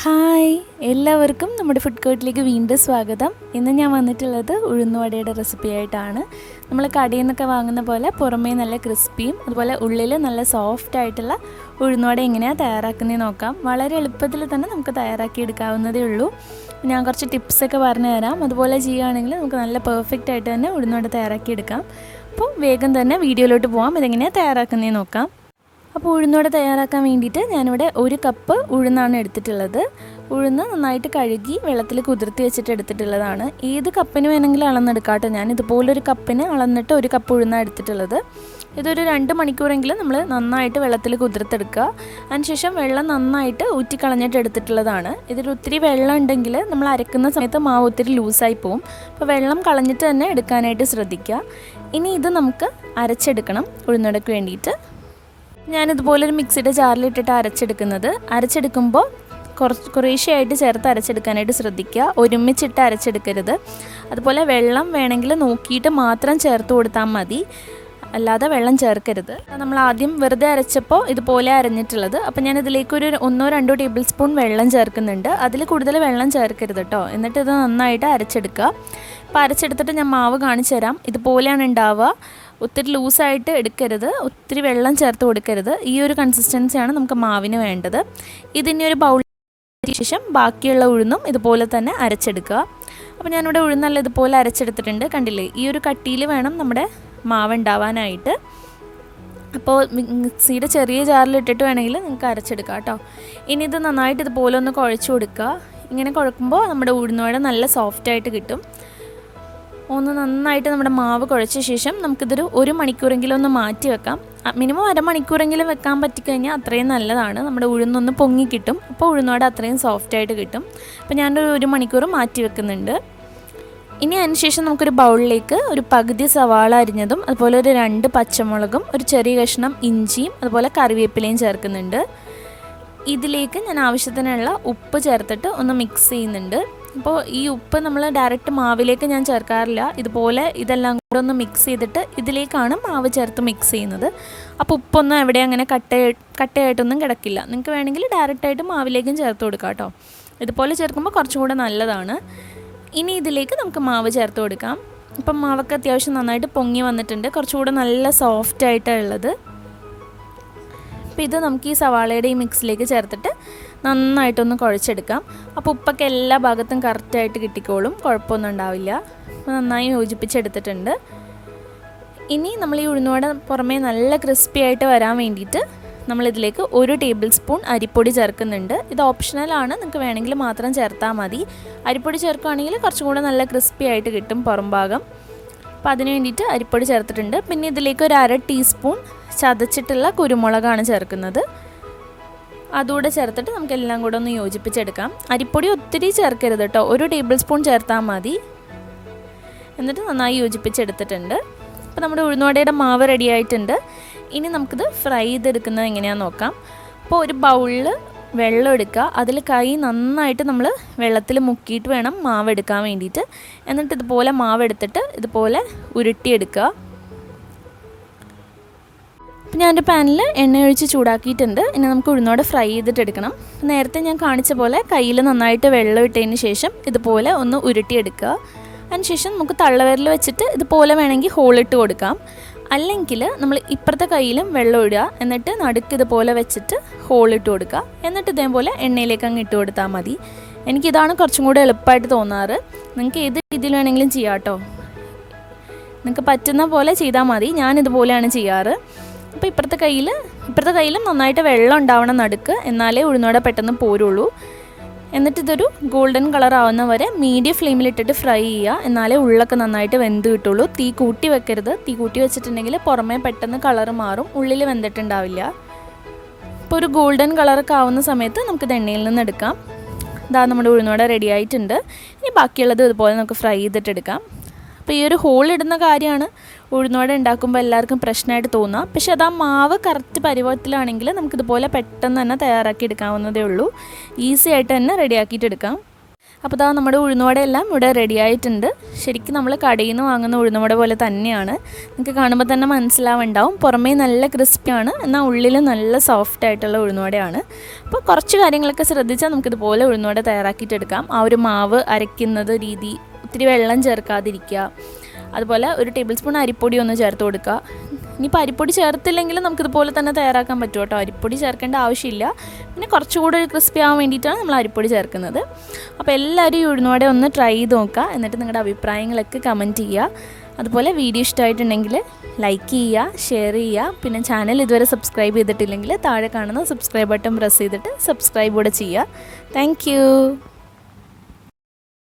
Hi, എല്ലാവർക്കും നമ്മുടെ food കോർട്ടിലേക്ക് വീണ്ടും സ്വാഗതം. ഇന്ന് ഞാൻ വന്നിട്ടുള്ളത് ഉഴുന്നുവടയുടെ റെസിപ്പി ആയിട്ടാണ്. നമ്മൾ കടയിൽ നിന്നൊക്കെ വാങ്ങുന്ന പോലെ പുറമേ നല്ല ക്രിസ്പിയും അതുപോലെ ഉള്ളിൽ നല്ല സോഫ്റ്റ് ആയിട്ടുള്ള ഉഴുന്നുവട എങ്ങനെയാണ് തയ്യാറാക്കുന്നത് നോക്കാം. വളരെ എളുപ്പത്തിൽ തന്നെ നമുക്ക് തയ്യാറാക്കി എടുക്കാവുന്നതേ ഉള്ളൂ. ഞാൻ കുറച്ച് ടിപ്സൊക്കെ പറഞ്ഞു തരാം. അതുപോലെ ചെയ്യുകയാണെങ്കിൽ നമുക്ക് നല്ല പെർഫെക്റ്റ് ആയിട്ട് തന്നെ ഉഴുന്നുവട തയ്യാറാക്കി എടുക്കാം. അപ്പോൾ വേഗം തന്നെ വീഡിയോയിലോട്ട് പോകാം. ഇതെങ്ങനെയാണ് തയ്യാറാക്കുന്നത് നോക്കാം. അപ്പോൾ ഉഴുന്നുവട തയ്യാറാക്കാൻ വേണ്ടിയിട്ട് ഞാനിവിടെ 1 കപ്പ് ഉഴുന്നാണ് എടുത്തിട്ടുള്ളത്. ഉഴുന്ന് നന്നായിട്ട് കഴുകി വെള്ളത്തിൽ കുതിർത്തി വെച്ചിട്ട് എടുത്തിട്ടുള്ളതാണ്. ഏത് കപ്പിന് വേണമെങ്കിലും അളന്നെടുക്കാം കേട്ടോ. ഞാൻ ഇതുപോലൊരു കപ്പിന് അളന്നിട്ട് 1 കപ്പ് ഉഴുന്നാണ് എടുത്തിട്ടുള്ളത്. ഇതൊരു 2 മണിക്കൂറെങ്കിലും നമ്മൾ നന്നായിട്ട് വെള്ളത്തിൽ കുതിർത്തെടുക്കുക. അതിനുശേഷം വെള്ളം നന്നായിട്ട് ഊറ്റിക്കളഞ്ഞിട്ട് എടുത്തിട്ടുള്ളതാണ്. ഇതിൽ ഒത്തിരി വെള്ളം ഉണ്ടെങ്കിൽ നമ്മൾ അരക്കുന്ന സമയത്ത് മാവ് ഒത്തിരി ലൂസായി പോവും. അപ്പോൾ വെള്ളം കളഞ്ഞിട്ട് തന്നെ എടുക്കാനായിട്ട് ശ്രദ്ധിക്കുക. ഇനി ഇത് നമുക്ക് അരച്ചെടുക്കണം ഉഴുന്നുവടയ്ക്ക് വേണ്ടിയിട്ട്. ഞാനിതുപോലൊരു മിക്സിയുടെ ജാറിലിട്ടിട്ട് അരച്ചെടുക്കുമ്പോൾ കുറേശ്ശെയായിട്ട് ചേർത്ത് അരച്ചെടുക്കാനായിട്ട് ശ്രദ്ധിക്കുക. ഒരുമിച്ചിട്ട് അരച്ചെടുക്കരുത്. അതുപോലെ വെള്ളം വേണമെങ്കിൽ നോക്കിയിട്ട് മാത്രം ചേർത്ത് കൊടുത്താൽ മതി, അല്ലാതെ വെള്ളം ചേർക്കരുത്. നമ്മൾ ആദ്യം വെറുതെ അരച്ചപ്പോൾ ഇതുപോലെ അരഞ്ഞിട്ടുള്ളത്. അപ്പോൾ ഞാൻ ഇതിലേക്കൊരു 1-2 ടേബിൾ സ്പൂൺ വെള്ളം ചേർക്കുന്നുണ്ട്. അതിൽ കൂടുതൽ വെള്ളം ചേർക്കരുത് കേട്ടോ. എന്നിട്ട് ഇത് നന്നായിട്ട് അരച്ചെടുക്കുക. അപ്പോൾ അരച്ചെടുത്തിട്ട് ഞാൻ മാവ് കാണിച്ചു തരാം. ഇതുപോലെയാണ് ഉണ്ടാവുക. ഒത്തിരി ലൂസായിട്ട് എടുക്കരുത്, ഒത്തിരി വെള്ളം ചേർത്ത് കൊടുക്കരുത്. ഈ ഒരു കൺസിസ്റ്റൻസിയാണ് നമുക്ക് മാവിന് വേണ്ടത്. ഇതിന് ഒരു ബൗളിന് ശേഷം ബാക്കിയുള്ള ഉഴുന്നും ഇതുപോലെ തന്നെ അരച്ചെടുക്കുക. അപ്പോൾ ഞാനിവിടെ ഉഴുന്നെല്ലാം ഇതുപോലെ അരച്ചെടുത്തിട്ടുണ്ട്. കണ്ടില്ലേ, ഈ ഒരു കട്ടിയിൽ വേണം നമ്മുടെ മാവ് ഉണ്ടാവാനായിട്ട്. അപ്പോൾ മിക്സിയുടെ ചെറിയ ജാറിലിട്ടിട്ട് വേണമെങ്കിൽ നിങ്ങൾക്ക് അരച്ചെടുക്കാം കേട്ടോ. ഇനി ഇത് നന്നായിട്ട് ഇതുപോലെ ഒന്ന് കുഴച്ച് കൊടുക്കുക. ഇങ്ങനെ കുഴക്കുമ്പോൾ നമ്മുടെ ഉഴുന്നുവട നല്ല സോഫ്റ്റായിട്ട് കിട്ടും. ഒന്ന് നന്നായിട്ട് നമ്മുടെ മാവ് കുഴച്ച ശേഷം നമുക്കിതൊരു 1 മണിക്കൂറെങ്കിലും ഒന്ന് മാറ്റി വെക്കാം. മിനിമം അരമണിക്കൂറെങ്കിലും വെക്കാൻ പറ്റിക്കഴിഞ്ഞാൽ അത്രയും നല്ലതാണ്. നമ്മുടെ ഉഴുന്നൊന്ന് പൊങ്ങി കിട്ടും. അപ്പോൾ ഉഴുന്നുവട അത്രയും സോഫ്റ്റായിട്ട് കിട്ടും. അപ്പോൾ ഞാനൊരു 1 മണിക്കൂർ മാറ്റി വെക്കുന്നുണ്ട്. ഇനി അതിനുശേഷം നമുക്കൊരു ബൗളിലേക്ക് ഒരു പകുതി സവാള അരിഞ്ഞതും അതുപോലെ ഒരു 2 പച്ചമുളകും ഒരു ചെറിയ കഷ്ണം ഇഞ്ചിയും അതുപോലെ കറിവേപ്പിലയും ചേർക്കുന്നുണ്ട്. ഇതിലേക്ക് ഞാൻ ആവശ്യത്തിനുള്ള ഉപ്പ് ചേർത്തിട്ട് ഒന്ന് മിക്സ് ചെയ്യുന്നുണ്ട്. അപ്പോൾ ഈ ഉപ്പ് നമ്മൾ ഡയറക്റ്റ് മാവിലേക്ക് ഞാൻ ചേർക്കാറില്ല. ഇതുപോലെ ഇതെല്ലാം കൂടെ ഒന്ന് മിക്സ് ചെയ്തിട്ട് ഇതിലേക്കാണ് മാവ് ചേർത്ത് മിക്സ് ചെയ്യുന്നത്. അപ്പോൾ ഉപ്പൊന്നും എവിടെ അങ്ങനെ കട്ടയായിട്ടൊന്നും കിടക്കില്ല. നിങ്ങൾക്ക് വേണമെങ്കിൽ ഡയറക്റ്റായിട്ട് മാവിലേക്കും ചേർത്ത് കൊടുക്കാം കേട്ടോ. ഇതുപോലെ ചേർക്കുമ്പോൾ കുറച്ചും കൂടെ നല്ലതാണ്. ഇനി ഇതിലേക്ക് നമുക്ക് മാവ് ചേർത്ത് കൊടുക്കാം. ഇപ്പം മാവൊക്കെ അത്യാവശ്യം നന്നായിട്ട് പൊങ്ങി വന്നിട്ടുണ്ട്. കുറച്ചുകൂടെ നല്ല സോഫ്റ്റായിട്ടാണ് ഉള്ളത്. അപ്പോൾ ഇത് നമുക്ക് ഈ സവാളയുടെ ഈ മിക്സിലേക്ക് ചേർത്തിട്ട് നന്നായിട്ടൊന്ന് കുഴച്ചെടുക്കാം. അപ്പോൾ ഉപ്പൊക്കെ എല്ലാ ഭാഗത്തും കറക്റ്റായിട്ട് കിട്ടിക്കോളും, കുഴപ്പമൊന്നും ഉണ്ടാവില്ല. അപ്പോൾ നന്നായി യോജിപ്പിച്ചെടുത്തിട്ടുണ്ട്. ഇനി നമ്മൾ ഈ ഉഴുന്നുവട പുറമേ നല്ല ക്രിസ്പി ആയിട്ട് വരാൻ വേണ്ടിയിട്ട് നമ്മളിതിലേക്ക് 1 ടേബിൾ സ്പൂൺ അരിപ്പൊടി ചേർക്കുന്നുണ്ട്. ഇത് ഓപ്ഷണലാണ്, നിങ്ങൾക്ക് വേണമെങ്കിൽ മാത്രം ചേർത്താൽ മതി. അരിപ്പൊടി ചേർക്കുകയാണെങ്കിൽ കുറച്ചും കൂടെ നല്ല ക്രിസ്പി ആയിട്ട് കിട്ടും പുറം ഭാഗം. അപ്പോൾ അതിന് വേണ്ടിയിട്ട് അരിപ്പൊടി ചേർത്തിട്ടുണ്ട്. പിന്നെ ഇതിലേക്ക് ഒരു 1/2 ടീസ്പൂൺ ചതച്ചിട്ടുള്ള കുരുമുളകാണ് ചേർക്കുന്നത്. അതുകൂടെ ചേർത്തിട്ട് നമുക്കെല്ലാം കൂടെ ഒന്ന് യോജിപ്പിച്ചെടുക്കാം. അരിപ്പൊടി ഒത്തിരി ചേർക്കരുത് കേട്ടോ, 1 ടേബിൾ സ്പൂൺ ചേർത്താൽ മതി. എന്നിട്ട് നന്നായി യോജിപ്പിച്ചെടുത്തിട്ടുണ്ട്. അപ്പോൾ നമ്മുടെ ഉഴുന്നുവടയുടെ മാവ് റെഡി ആയിട്ടുണ്ട്. ഇനി നമുക്കിത് ഫ്രൈ ചെയ്തെടുക്കുന്നത് എങ്ങനെയാണെന്ന് നോക്കാം. അപ്പോൾ ഒരു ബൗളിൽ വെള്ളം എടുക്കുക. അതിൽ കൈ നന്നായിട്ട് നമ്മൾ വെള്ളത്തിൽ മുക്കിയിട്ട് വേണം മാവ് എടുക്കാൻ വേണ്ടിയിട്ട്. എന്നിട്ട് ഇതുപോലെ മാവ് എടുത്തിട്ട് ഇതുപോലെ ഉരുട്ടിയെടുക്കുക. അപ്പോൾ ഞാനൊരു പാനിൽ എണ്ണ ഒഴിച്ച് ചൂടാക്കിയിട്ടുണ്ട്. ഇനി നമുക്ക് ഉഴുന്നുവട ഫ്രൈ ചെയ്തിട്ടെടുക്കണം. നേരത്തെ ഞാൻ കാണിച്ച പോലെ കയ്യിൽ നന്നായിട്ട് വെള്ളം ഇട്ടതിന് ശേഷം ഇതുപോലെ ഒന്ന് ഉരുട്ടിയെടുക്കുക. അതിനുശേഷം നമുക്ക് തള്ളവിരൽ വെച്ചിട്ട് ഇതുപോലെ വേണമെങ്കിൽ ഹോളിട്ട് കൊടുക്കാം. അല്ലെങ്കിൽ നമ്മൾ ഇപ്പുറത്തെ കയ്യിലും വെള്ളം ഇടുക. എന്നിട്ട് നടുക്ക് ഇതുപോലെ വെച്ചിട്ട് ഹോളിട്ട് കൊടുക്കുക. എന്നിട്ട് ഇതേപോലെ എണ്ണയിലേക്ക് അങ്ങ് ഇട്ട് കൊടുത്താൽ മതി. എനിക്കിതാണ് കുറച്ചും കൂടെ എളുപ്പമായിട്ട് തോന്നാറ്. നിങ്ങൾക്ക് ഏത് രീതിയിൽ വേണമെങ്കിലും ചെയ്യാം കേട്ടോ. നിങ്ങൾക്ക് പറ്റുന്ന പോലെ ചെയ്താൽ മതി. ഞാനിതുപോലെയാണ് ചെയ്യാറ്. അപ്പോൾ ഇപ്പുറത്തെ കയ്യിലും നന്നായിട്ട് വെള്ളം ഉണ്ടാവണം നടുക്ക്, എന്നാലേ ഉഴുന്നുവട പെട്ടെന്ന് പോരുള്ളൂ. എന്നിട്ട് ഇതൊരു ഗോൾഡൻ കളർ ആവുന്ന വരെ മീഡിയം ഫ്ലെയിമിലിട്ടിട്ട് ഫ്രൈ ചെയ്യുക. എന്നാലേ ഉള്ളൊക്കെ നന്നായിട്ട് വെന്ത് കിട്ടുള്ളൂ. തീ കൂട്ടി വെക്കരുത്. തീ കൂട്ടി വെച്ചിട്ടുണ്ടെങ്കിൽ പുറമേ പെട്ടെന്ന് കളർ മാറും, ഉള്ളിൽ വെന്തിട്ടുണ്ടാവില്ല. ഇപ്പോൾ ഒരു ഗോൾഡൻ കളറൊക്കെ ആവുന്ന സമയത്ത് നമുക്കിത് എണ്ണയിൽ നിന്ന് എടുക്കാം. ഇതാ നമ്മുടെ ഉഴുന്നുവട റെഡി ആയിട്ടുണ്ട്. ഇനി ബാക്കിയുള്ളത് ഇതുപോലെ നമുക്ക് ഫ്രൈ ചെയ്തിട്ടെടുക്കാം. അപ്പോൾ ഈ ഒരു ഹോൾ ഇടുന്ന കാര്യമാണ് ഉഴുന്നുവട ഉണ്ടാക്കുമ്പോൾ എല്ലാവർക്കും പ്രശ്നമായിട്ട് തോന്നുക. പക്ഷേ അത് ആ മാവ് കറക്റ്റ് പരുവത്തിലാണെങ്കിൽ നമുക്കിതുപോലെ പെട്ടെന്ന് തന്നെ തയ്യാറാക്കി എടുക്കാവുന്നതേ ഉള്ളൂ. ഈസി ആയിട്ട് തന്നെ റെഡിയാക്കിയിട്ട് എടുക്കാം. അപ്പോൾ ഇതാ നമ്മുടെ ഉഴുന്നുവടയെല്ലാം ഇവിടെ റെഡി ആയിട്ടുണ്ട്. ശരിക്കും നമ്മൾ കടയിൽ നിന്ന് വാങ്ങുന്ന ഉഴുന്നുവട പോലെ തന്നെയാണ്. നിങ്ങൾക്ക് കാണുമ്പോൾ തന്നെ മനസ്സിലാവുണ്ടാവും. പുറമേ നല്ല ക്രിസ്പിയാണ്, എന്നാൽ ഉള്ളിൽ നല്ല സോഫ്റ്റ് ആയിട്ടുള്ള ഉഴുന്നുവടയാണ്. അപ്പോൾ കുറച്ച് കാര്യങ്ങളൊക്കെ ശ്രദ്ധിച്ചാൽ നമുക്കിതുപോലെ ഉഴുന്നുവട തയ്യാറാക്കിയിട്ടെടുക്കാം. ആ ഒരു മാവ് അരയ്ക്കുന്നത് രീതി, ഒത്തിരി വെള്ളം ചേർക്കാതിരിക്കുക, അതുപോലെ ഒരു ടേബിൾ സ്പൂൺ അരിപ്പൊടി ഒന്ന് ചേർത്ത് കൊടുക്കുക. ഇനിയിപ്പോൾ അരിപ്പൊടി ചേർത്തില്ലെങ്കിലും നമുക്കിതുപോലെ തന്നെ തയ്യാറാക്കാൻ പറ്റും കേട്ടോ. അരിപ്പൊടി ചേർക്കേണ്ട ആവശ്യമില്ല. പിന്നെ കുറച്ചുകൂടെ ഒരു ക്രിസ്പി ആവാൻ വേണ്ടിയിട്ടാണ് നമ്മൾ അരിപ്പൊടി ചേർക്കുന്നത്. അപ്പോൾ എല്ലാവരും ഈ ഉഴുന്നുവട ഒന്ന് ട്രൈ ചെയ്ത് നോക്കുക. എന്നിട്ട് നിങ്ങളുടെ അഭിപ്രായങ്ങളൊക്കെ കമൻറ്റ് ചെയ്യുക. അതുപോലെ വീഡിയോ ഇഷ്ടമായിട്ടുണ്ടെങ്കിൽ ലൈക്ക് ചെയ്യുക, ഷെയർ ചെയ്യുക. പിന്നെ ചാനൽ ഇതുവരെ സബ്സ്ക്രൈബ് ചെയ്തിട്ടില്ലെങ്കിൽ താഴെ കാണുന്ന സബ്സ്ക്രൈബ് ബട്ടൺ പ്രസ് ചെയ്തിട്ട് സബ്സ്ക്രൈബ് കൂടെ ചെയ്യുക. താങ്ക്